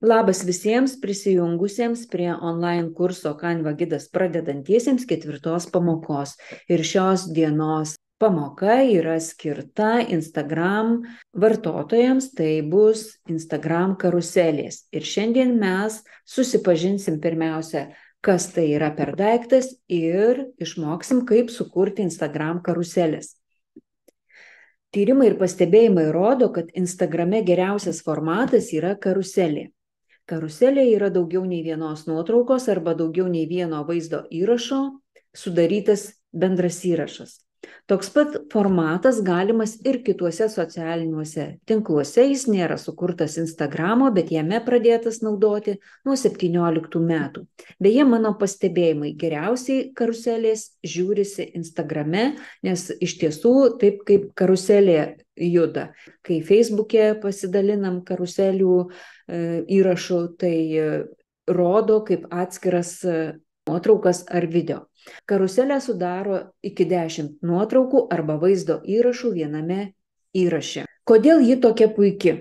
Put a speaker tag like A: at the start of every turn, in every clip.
A: Labas visiems prisijungusiems prie online kurso Canva gidas pradedantiesiems 4 pamokos. Ir šios dienos pamoka yra skirta Instagram vartotojams, tai bus Instagram karuselės. Ir šiandien mes susipažinsim pirmiausia, kas tai yra per daiktas ir išmoksim, kaip sukurti Instagram karuselės. Tyrimai ir pastebėjimai rodo, kad Instagrame geriausias formatas yra karuselė. Karuselėje yra daugiau nei vienos nuotraukos arba daugiau nei vieno vaizdo įrašo sudarytas bendras įrašas. Toks pat formatas galimas ir kituose socialiniuose tinkluose. Jis nėra sukurtas Instagramo, bet jame pradėtas naudoti nuo 17 metų. Beje, mano pastebėjimai, geriausiai karuselės žiūrisi Instagrame, nes iš tiesų taip kaip karuselė juda. Kai Facebook'e pasidalinam karuselių įrašų, tai rodo kaip atskiras nuotraukas ar video. Karuselę sudaro iki 10 nuotraukų arba vaizdo įrašų viename įraše. Kodėl ji tokia puiki?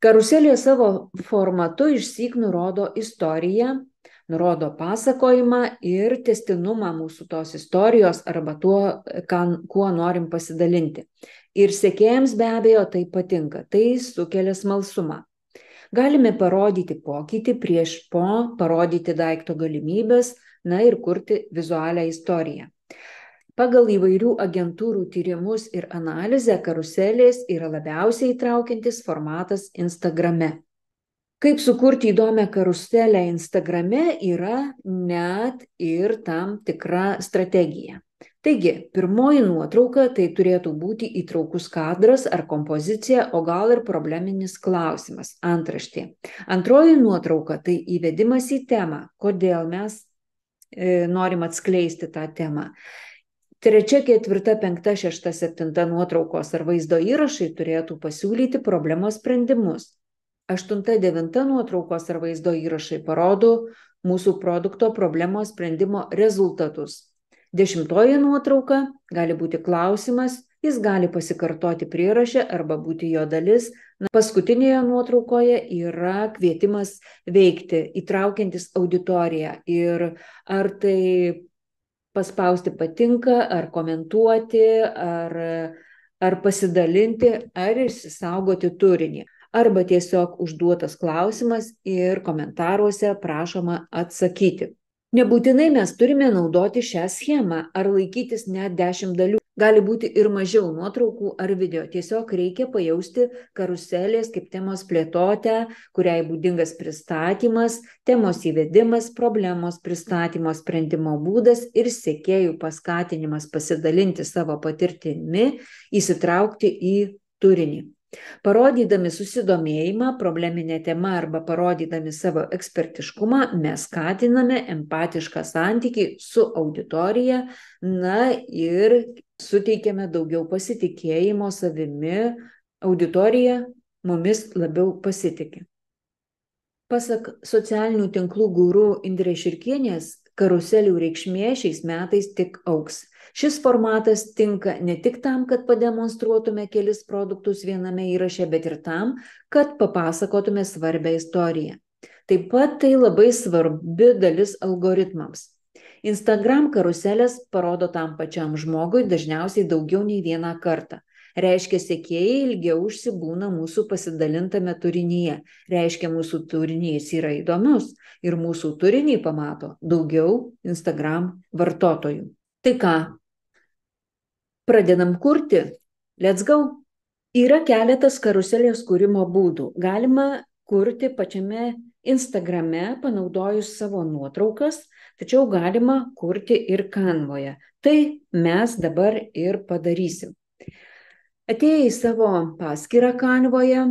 A: Karuselė savo formatu išsyk nurodo istoriją, nurodo pasakojimą ir tęstinumą mūsų tos istorijos arba tuo, kuo norim pasidalinti. Ir sekėjams be abejo tai patinka, tai sukelia smalsumą. Galime parodyti pokytį prieš po, parodyti daikto galimybės, ir kurti vizualią istoriją. Pagal įvairių agentūrų tyrimus ir analizę, karuselės yra labiausiai įtraukiantis formatas Instagrame. Kaip sukurti įdomią karuselę Instagrame yra net ir tam tikra strategija. Taigi, pirmoji nuotrauka tai turėtų būti įtraukus kadras ar kompozicija, o gal ir probleminis klausimas, antraštė. Antroji nuotrauka tai įvedimas į temą, kodėl mes norim atskleisti tą temą. 3, 4, 5, 6, 7 nuotraukos ar vaizdo įrašai turėtų pasiūlyti problemos sprendimus. 8, 9 nuotraukos ar vaizdo įrašai parodo mūsų produkto problemos sprendimo rezultatus. 10 nuotrauka gali būti klausimas, jis gali pasikartoti prieraše arba būti jo dalis. Paskutinėje nuotraukoje yra kvietimas veikti, įtraukiantis auditoriją. Ir ar tai paspausti patinka, ar komentuoti, ar pasidalinti, ar išsisaugoti turinį. Arba tiesiog užduotas klausimas ir komentaruose prašoma atsakyti. Nebūtinai mes turime naudoti šią schemą ar laikytis net 10 dalių. Gali būti ir mažiau nuotraukų ar video. Tiesiog reikia pajausti karuselės kaip temos plėtotę, kuriai būdingas pristatymas, temos įvedimas, problemos pristatymo sprendimo būdas ir sekėjų paskatinimas pasidalinti savo patirtimi, įsitraukti į turinį. Parodydami susidomėjimą probleminę temą arba parodydami savo ekspertiškumą, mes skatiname empatišką santykį su auditorija, ir suteikiame daugiau pasitikėjimo savimi, auditorija mumis labiau pasitikė. Pasak socialinių tinklų guru Indrės Širkienės, karuselių reikšmė šiais metais tik augs. Šis formatas tinka ne tik tam, kad pademonstruotume kelis produktus viename įraše, bet ir tam, kad papasakotume svarbią istoriją. Taip pat tai labai svarbi dalis algoritmams. Instagram karuselės parodo tam pačiam žmogui dažniausiai daugiau nei vieną kartą. Reiškia, sekėjai ilgiau užsibūna mūsų pasidalintame turinyje. Reiškia, mūsų turinys yra įdomus ir mūsų turinį pamato daugiau Instagram vartotojų. Tai ką? Pradedam kurti. Let's go. Yra keletas karuselės kūrimo būdų. Galima kurti pačiame Instagrame, panaudojus savo nuotraukas, tačiau galima kurti ir Canvoje. Tai mes dabar ir padarysim. Atėję į savo paskyrą Canvoje,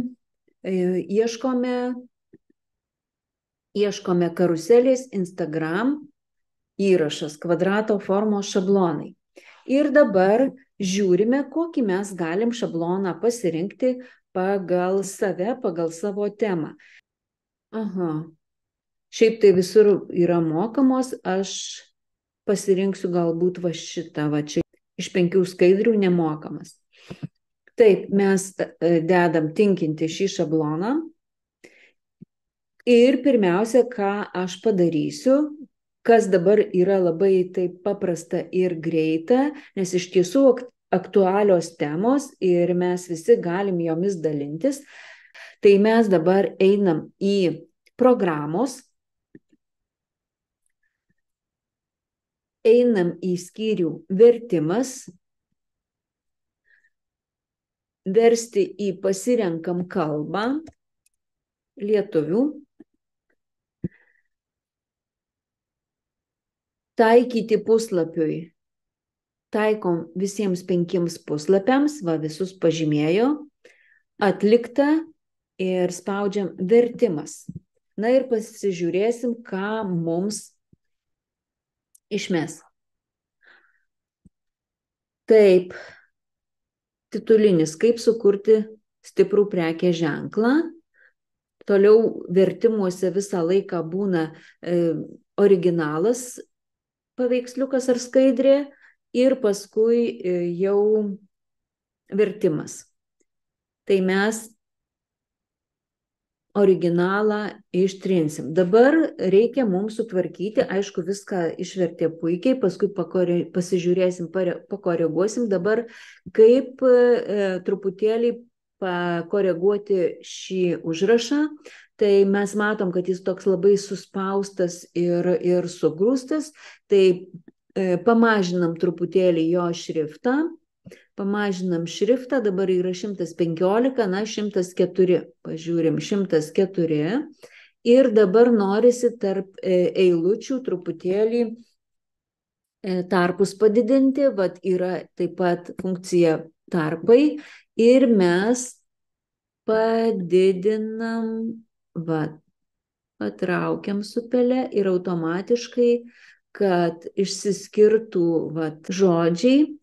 A: ieškome karuselės Instagram įrašas kvadrato formos šablonai. Ir dabar žiūrime, kokį mes galim šabloną pasirinkti pagal save, pagal savo temą. Šiaip tai visur yra mokamos, aš pasirinksiu galbūt šitą, čia iš 5 skaidrių nemokamas. Taip, mes dedam tinkinti šį šabloną Ir pirmiausia, ką aš padarysiu, kas dabar yra labai taip paprasta ir greita, nes iš tiesų aktualios temos ir mes visi galim jomis dalintis, tai mes dabar einam į programos, einam į skyrių vertimas, versti į pasirenkam kalbą, lietuvių, taikyti puslapiui. Taikom visiems 5 puslapiams, va visus pažymėjo, atlikta ir spaudžiam vertimas. Na ir pasižiūrėsim, ką mums išmes. Taip, titulinis, kaip sukurti stiprų prekės ženklą. Toliau vertimuose visą laiką būna originalas paveiksliukas ar skaidrė ir paskui jau vertimas. Tai mes originalą ištrinsim. Dabar reikia mums sutvarkyti, aišku, viską išvertė puikiai, paskui pasižiūrėsim, pakoreguosim dabar, kaip truputėlį pakoreguoti šį užrašą. Tai mes matom, kad jis toks labai suspaustas ir sugrūstas, tai pamažinam truputėlį jo šriftą. Pamažinam šriftą, dabar yra 115, na 104, pažiūrim 104 ir dabar norisi tarp eilučių truputėlį tarpus padidinti, vat yra taip pat funkcija tarpai ir mes padidinam, vat, patraukiam su pele ir automatiškai, kad išsiskirtų vat, žodžiai.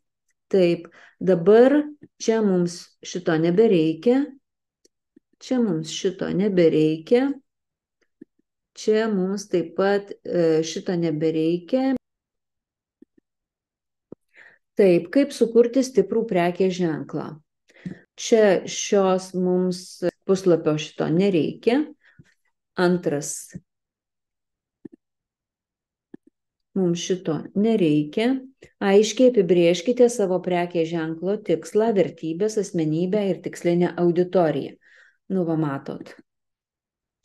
A: Taip, dabar čia mums šito nebereikia, čia mums šito nebereikia, čia mums taip pat šito nebereikia. Taip, kaip sukurti stiprų prekės ženklą. Čia šios mums puslapio šito nereikia. Antras, mums šito nereikia. Aiškiai apibrėžkite savo prekės ženklo tikslą, vertybės, asmenybę ir tikslinę auditoriją. Nu, va matot.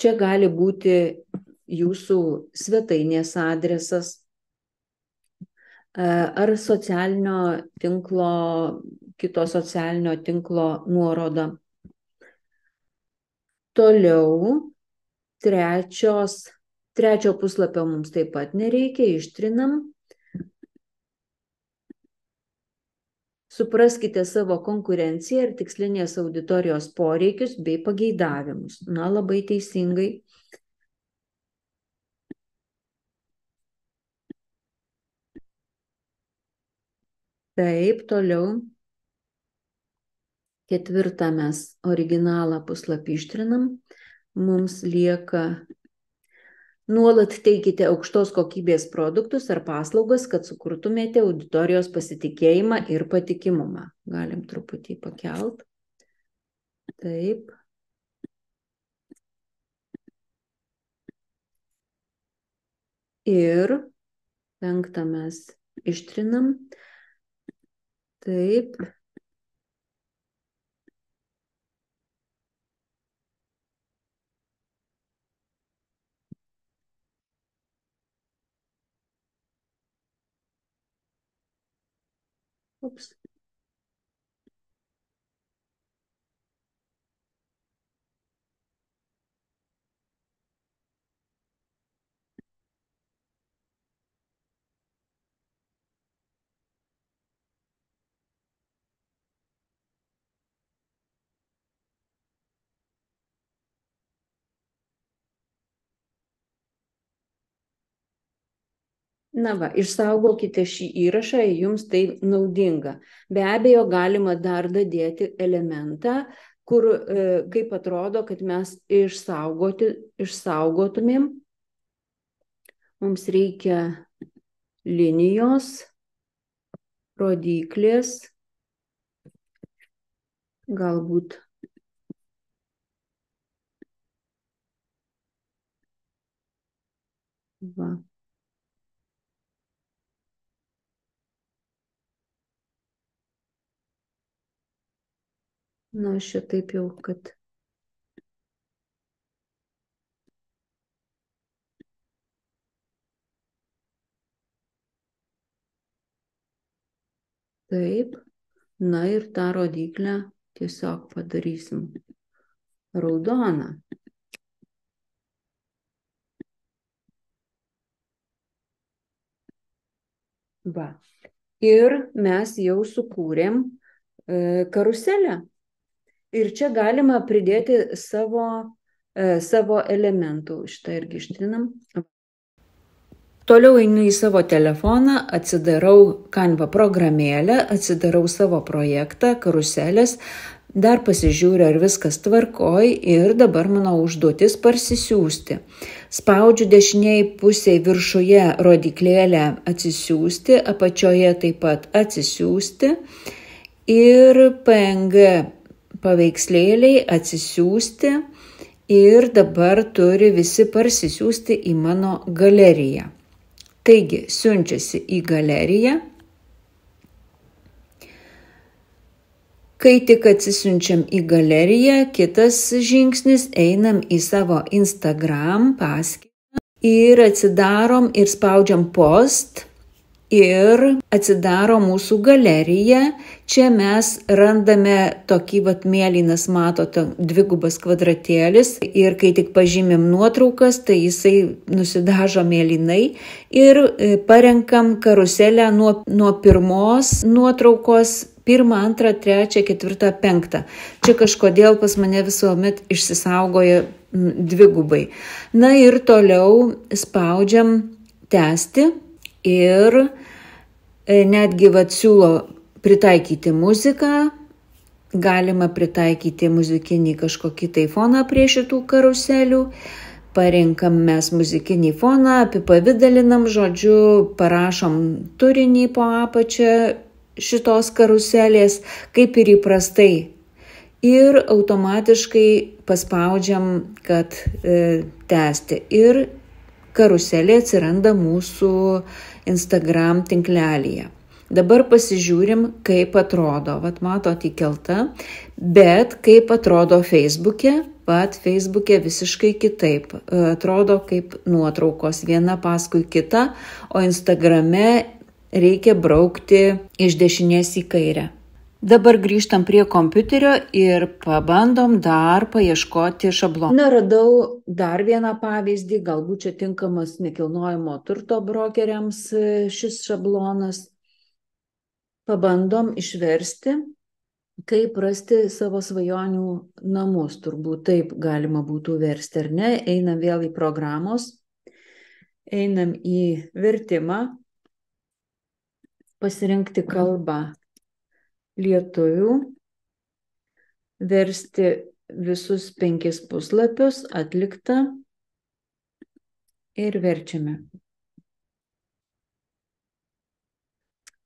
A: Čia gali būti jūsų svetainės adresas ar socialinio tinklo, kito socialinio tinklo nuoroda. Toliau, trečio puslapio mums taip pat nereikia, ištrinam. Supraskite savo konkurenciją ir tikslinės auditorijos poreikius bei pageidavimus. Na, labai teisingai. Taip, toliau. 4 mes originalą puslapį ištrinam. Mums lieka nuolat teikite aukštos kokybės produktus ar paslaugas, kad sukurtumėte auditorijos pasitikėjimą ir patikimumą. Galim truputį pakelt. Taip. Ir 5 mes ištrinam. Taip. Ups. Na va, išsaugokite šį įrašą, jums tai naudinga. Be abejo, galima dar dadėti elementą, kur kaip atrodo, kad mes išsaugotumėm. Mums reikia linijos, rodyklės, galbūt Va. Na, aš čia taip jau, kad taip. Na ir tą rodiklę tiesiog padarysim raudoną. Va. Ir mes jau sukūrėm karuselę. Ir čia galima pridėti savo elementų. Šitą irgi ištrinam. Toliau einu į savo telefoną, atsidarau Canva programėlę, atsidarau savo projektą, karuselės, dar pasižiūriu, ar viskas tvarkoj ir dabar mano užduotis parsisiųsti. Spaudžiu dešiniai pusėje viršuje rodiklėlę atsisiųsti, apačioje taip pat atsisiųsti ir PNG paveikslėliai atsisiųsti ir dabar turi visi parsisiųsti į mano galeriją. Taigi, siunčiasi į galeriją. Kai tik atsisiunčiam į galeriją, kitas žingsnis einam į savo Instagram paskyrą ir atsidarom ir spaudžiam post ir atsidaro mūsų galerija. Čia mes randame tokį mėlynas, matote, dvigubas kvadratėlis ir kai tik pažymim nuotraukas, tai jisai nusidažo mėlynai ir parenkam karuselę nuo pirmos nuotraukos, 1, 2, 3, 4, 5. Čia kažkodėl pas mane visuomet išsisaugoja dvigubai. Na ir toliau spaudžiam tęsti ir netgi siūlo pritaikyti muziką, galima pritaikyti muzikinį kažkokį tai foną prie šitų karuselių, parenkam mes muzikinį foną, apipavidalinam, žodžiu, parašom turinį po apačią šitos karuselės, kaip ir įprastai. Ir automatiškai paspaudžiam, kad tęsti. Ir karuselė atsiranda mūsų Instagram tinklelyje. Dabar pasižiūrim, kaip atrodo. Vat matot įkelta, bet kaip atrodo Facebook'e. Vat Facebook'e visiškai kitaip. Atrodo kaip nuotraukos viena paskui kitą, o Instagrame reikia braukti iš dešinės į kairę. Dabar grįžtam prie kompiuterio ir pabandom dar paieškoti šabloną. Na, radau dar vieną pavyzdį, galbūt čia tinkamas nekilnojamo turto brokeriams šis šablonas. Pabandom išversti, kaip rasti savo svajonių namus. Turbūt taip galima būtų versti, ar ne? Einam vėl į programos, einam į vertimą, pasirinkti kalbą lietuvių, versti visus 5 puslapius, atlikta ir verčiame.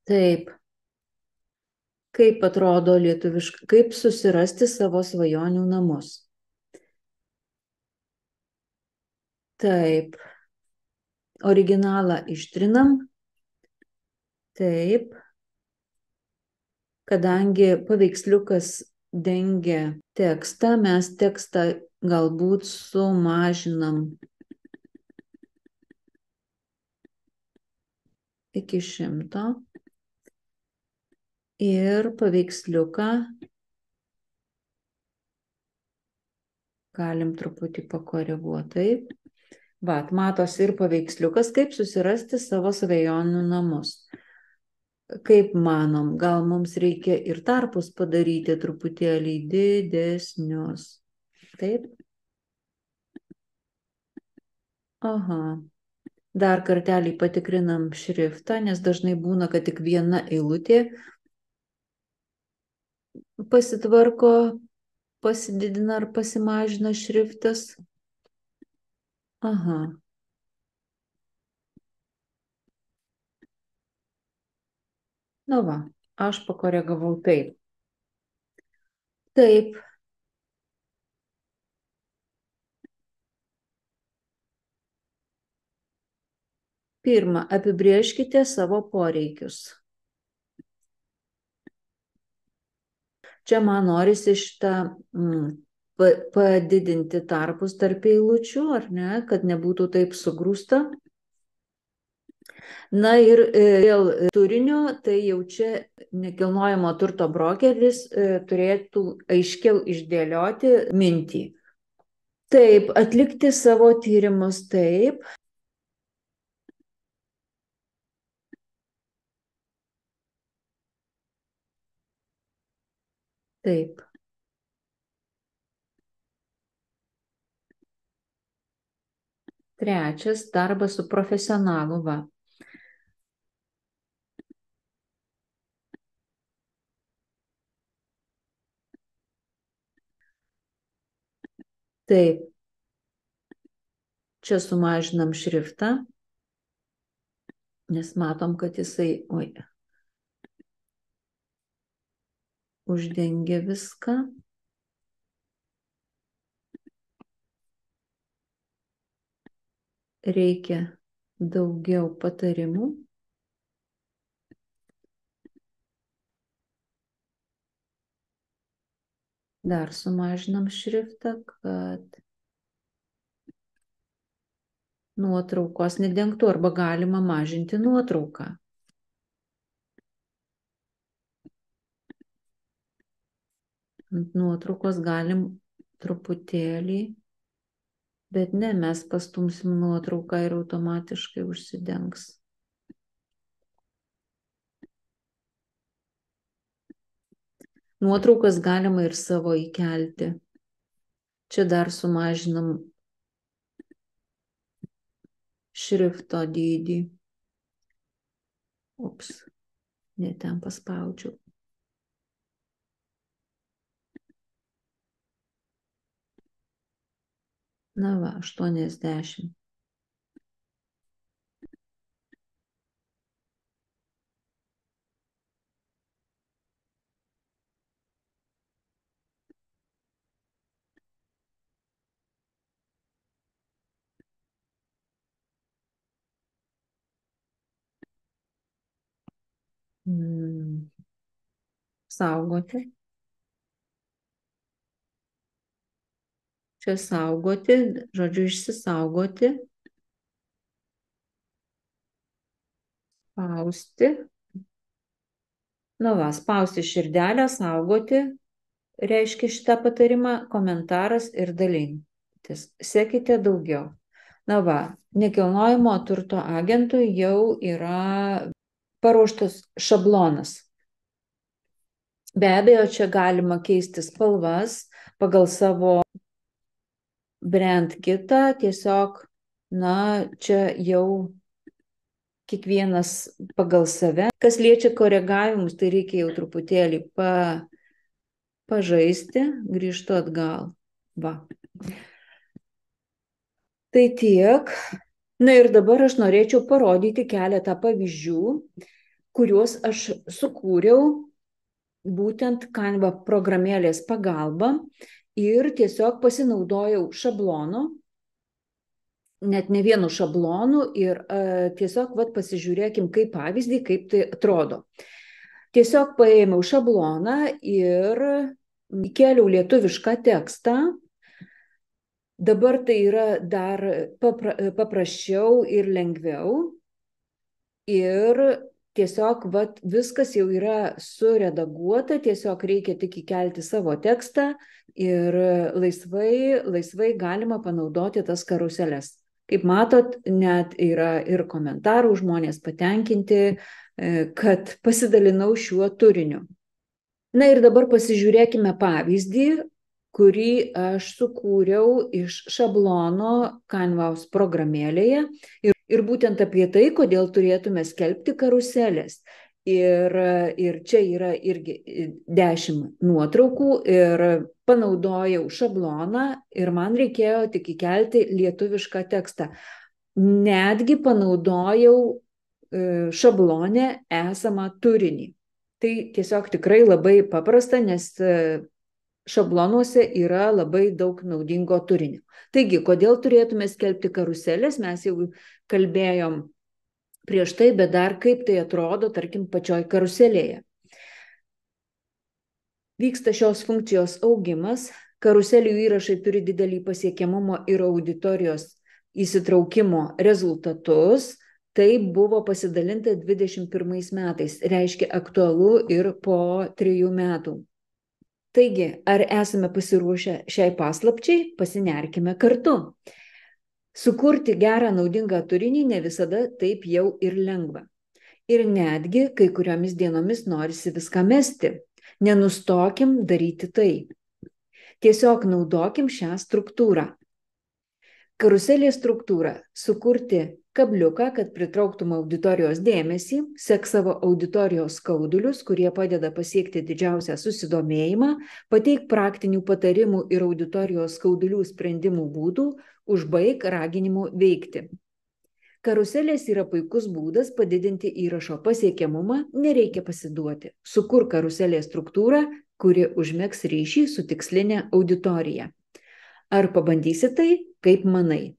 A: Taip. Kaip atrodo lietuviškai, kaip susirasti savo svajonių namus. Taip. Originalą ištrinam. Taip. Kadangi paveiksliukas dengia tekstą, mes tekstą galbūt sumažinam iki 100. Ir paveiksliuką galim truputį pakoreguoti. Taip. Vat, matosi ir paveiksliukas, kaip susirasti savo svajonių namus. Kaip manom, gal mums reikia ir tarpus padaryti truputėlį didesnius. Taip. Aha. Dar kartelį patikrinam šriftą, nes dažnai būna, kad tik viena eilutė pasitvarko, pasididina ar pasimažina šriftas. Aha. Na va, aš pakoregavau taip. Taip. Pirma, apibrėžkite savo poreikius. Čia man norisi šitą padidinti tarpus tarp eilučių, ar ne, kad nebūtų taip sugrūsta. Na ir dėl turinio, tai jau čia nekilnojamo turto brokeris turėtų aiškiau išdėlioti mintį. Taip, atlikti savo tyrimus, taip. Taip. Trečias, darbas su profesionalu, va. Taip. Čia sumažinam šriftą, nes matom, kad jisai, uždengia viską. Reikia daugiau patarimų. Dar sumažinam šriftą, kad nuotraukos nedengtų, arba galima mažinti nuotrauką. Ant nuotraukos galim truputėlį, bet ne, mes pastumsim nuotrauką ir automatiškai užsidengs. Nuotraukas galima ir savo įkelti. Čia dar sumažinam šrifto dydį. Ups, ne ten paspaudžiau. Na va, 80. Saugoti. Čia saugoti, žodžiu, išsisaugoti. Spausti. Na va, spausti širdelę, saugoti, reiškia šitą patarimą, komentaras ir dalintis. Sekite daugiau. Na va, nekilnojamo turto agentui jau yra paruoštas šablonas. Be abejo, čia galima keisti spalvas pagal savo brand kitą, tiesiog, na, čia jau kiekvienas pagal save. Kas liečia koregavimus, tai reikia jau truputėlį pažaisti, grįžtu atgal. Va. Tai tiek. Na ir dabar aš norėčiau parodyti keletą pavyzdžių, kuriuos aš sukūriau būtent Canva programėlės pagalba ir tiesiog pasinaudojau šablonu, net ne vienu šablonu, ir tiesiog pasižiūrėkim kaip pavyzdį, kaip tai atrodo. Tiesiog paėmiau šabloną ir įkėliau lietuvišką tekstą. Dabar tai yra dar paprasčiau ir lengviau. Ir tiesiog viskas jau yra suredaguota, tiesiog reikia tik įkelti savo tekstą ir laisvai galima panaudoti tas karuseles. Kaip matot, net yra ir komentarų, žmonės patenkinti, kad pasidalinau šiuo turiniu. Na ir dabar pasižiūrėkime pavyzdį, kurį aš sukūriau iš šablono Canvos programėlėje. Ir būtent apie tai, kodėl turėtume skelbti karuselės. Ir čia yra irgi 10 nuotraukų ir panaudojau šabloną ir man reikėjo tik įkelti lietuvišką tekstą. Netgi panaudojau šablone esamą turinį. Tai tiesiog tikrai labai paprasta, nes šablonuose yra labai daug naudingo turinio. Taigi, kodėl turėtume skelbti karuselės, mes jau kalbėjom prieš tai, bet dar kaip tai atrodo, tarkim, pačioj karuselėje. Vyksta šios funkcijos augimas, karuselių įrašai turi didelį pasiekiamumo ir auditorijos įsitraukimo rezultatus. Tai buvo pasidalinta 21 metais, reiškia aktualu ir po 3 metų. Taigi, ar esame pasiruošę šiai paslapčiai? Pasinerkime kartu. Sukurti gerą, naudingą turinį ne visada taip jau ir lengva. Ir netgi kai kuriomis dienomis norisi viską mesti. Nenustokim daryti tai. Tiesiog naudokim šią struktūrą. Karuselės struktūra – sukurti kabliuką, kad pritrauktum auditorijos dėmesį, sek savo auditorijos skaudulius, kurie padeda pasiekti didžiausią susidomėjimą, pateik praktinių patarimų ir auditorijos skaudulių sprendimų būdų, užbaig raginimu veikti. Karuselės yra puikus būdas padidinti įrašo pasiekiamumą, nereikia pasiduoti. Sukur karuselės struktūrą, kuri užmegs ryšį su tikslinė auditorija. Ar pabandysi tai, kaip manai?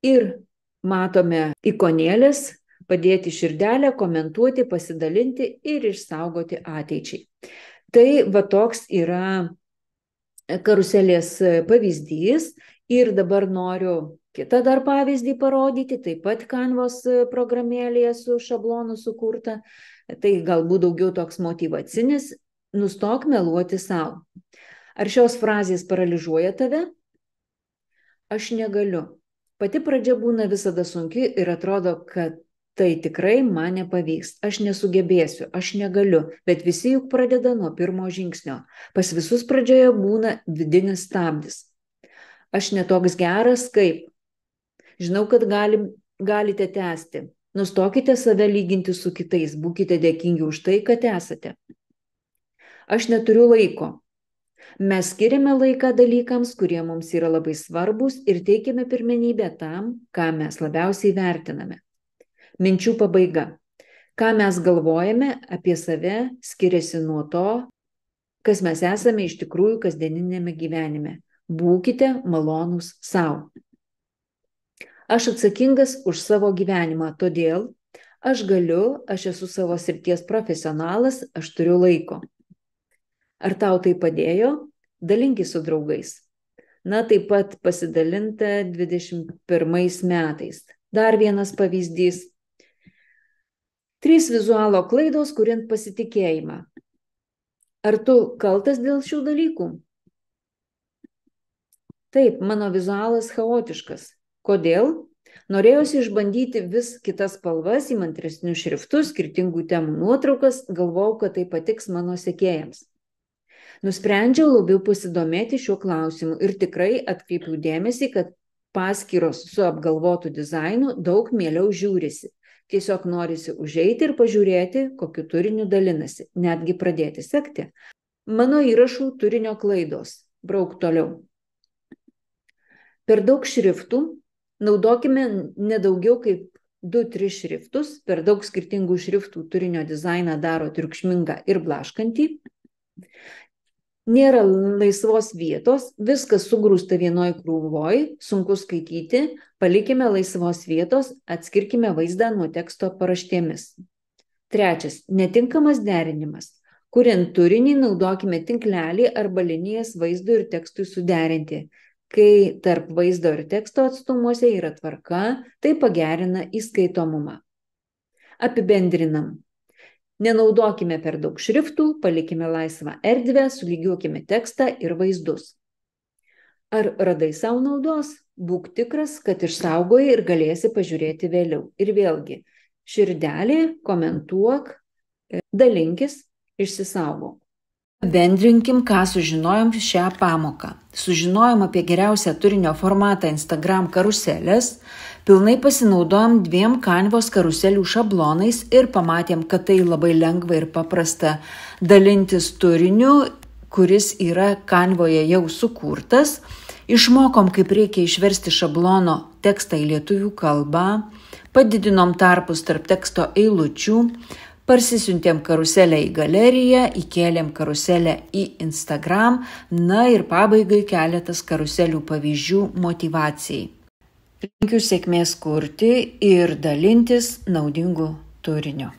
A: Ir matome ikonėlės, padėti širdelę, komentuoti, pasidalinti ir išsaugoti ateičiai. Tai va toks yra karuselės pavyzdys ir dabar noriu kitą dar pavyzdį parodyti, taip pat Canvos programėlėje su šablonu sukurta. Tai galbūt daugiau toks motyvacinis, nustok meluoti savo. Ar šios frazės paralyžiuoja tave? Aš negaliu. Pati pradžia būna visada sunki ir atrodo, kad tai tikrai man nepavyks. Aš nesugebėsiu, aš negaliu, bet visi juk pradeda nuo pirmo žingsnio. Pas visus pradžioje būna vidinis stabdis. Aš netoks geras kaip. Žinau, kad galite tęsti. Nustokite save lyginti su kitais, būkite dėkingi už tai, kad esate. Aš neturiu laiko. Mes skiriame laiką dalykams, kurie mums yra labai svarbus ir teikiame pirmenybę tam, ką mes labiausiai vertiname. Minčių pabaiga. Ką mes galvojame apie save skiriasi nuo to, kas mes esame iš tikrųjų kasdieninėme gyvenime. Būkite malonūs savo. Aš atsakingas už savo gyvenimą, todėl aš galiu, aš esu savo srities profesionalas, aš turiu laiko. Ar tau tai padėjo? Dalinkis su draugais. Na, taip pat pasidalinta 21 metais. Dar vienas pavyzdys. 3 vizualo klaidos, kuriant pasitikėjimą. Ar tu kaltas dėl šių dalykų? Taip, mano vizualas chaotiškas. Kodėl? Norėjusi išbandyti vis kitas spalvas, įmantresnius šriftus, skirtingų temų nuotraukas, galvojau, kad tai patiks mano sekėjams. Nusprendžiau labiau pasidomėti šiuo klausimu ir tikrai atkreipiau dėmesį, kad paskyros su apgalvotu dizainu daug mieliau žiūrisi. Tiesiog norisi užeiti ir pažiūrėti, kokiu turiniu dalinasi, netgi pradėti sekti. Mano įrašų turinio klaidos. Brauk toliau. Per daug šriftų. Naudokime nedaugiau kaip 2-3 šriftus. Per daug skirtingų šriftų turinio dizainą daro triukšmingą ir blaškantį. Nėra laisvos vietos, viskas sugrūsta vienoj krūvoj, sunku skaityti, palikime laisvos vietos, atskirkime vaizdą nuo teksto paraštėmis. 3. Netinkamas derinimas. Kuriant turinį, naudokime tinklelį arba linijas vaizdui ir tekstui suderinti. Kai tarp vaizdo ir teksto atstumuose yra tvarka, tai pagerina įskaitomumą. Apibendrinam. Nenaudokime per daug šriftų, palikime laisvą erdvę, sulygiuokime tekstą ir vaizdus. Ar radai savo naudos? Būk tikras, kad išsaugojai ir galėsi pažiūrėti vėliau. Ir vėlgi, širdelį, komentuok, dalinkis, išsisaugok. Bendrinkim, ką sužinojom šią pamoką. Sužinojom apie geriausią turinio formatą Instagram karuselės, pilnai pasinaudojom 2 Canvos karuselių šablonais ir pamatėm, kad tai labai lengva ir paprasta dalintis turiniu, kuris yra Canvoje jau sukurtas. Išmokom, kaip reikia išversti šablono tekstą į lietuvių kalbą, padidinom tarpus tarp teksto eilučių, parsisiuntėm karuselę į galeriją, įkėlėm karuselę į Instagram, na ir pabaigai keletas karuselių pavyzdžių motyvacijai. Linkiu sėkmės kurti ir dalintis naudingu turiniu.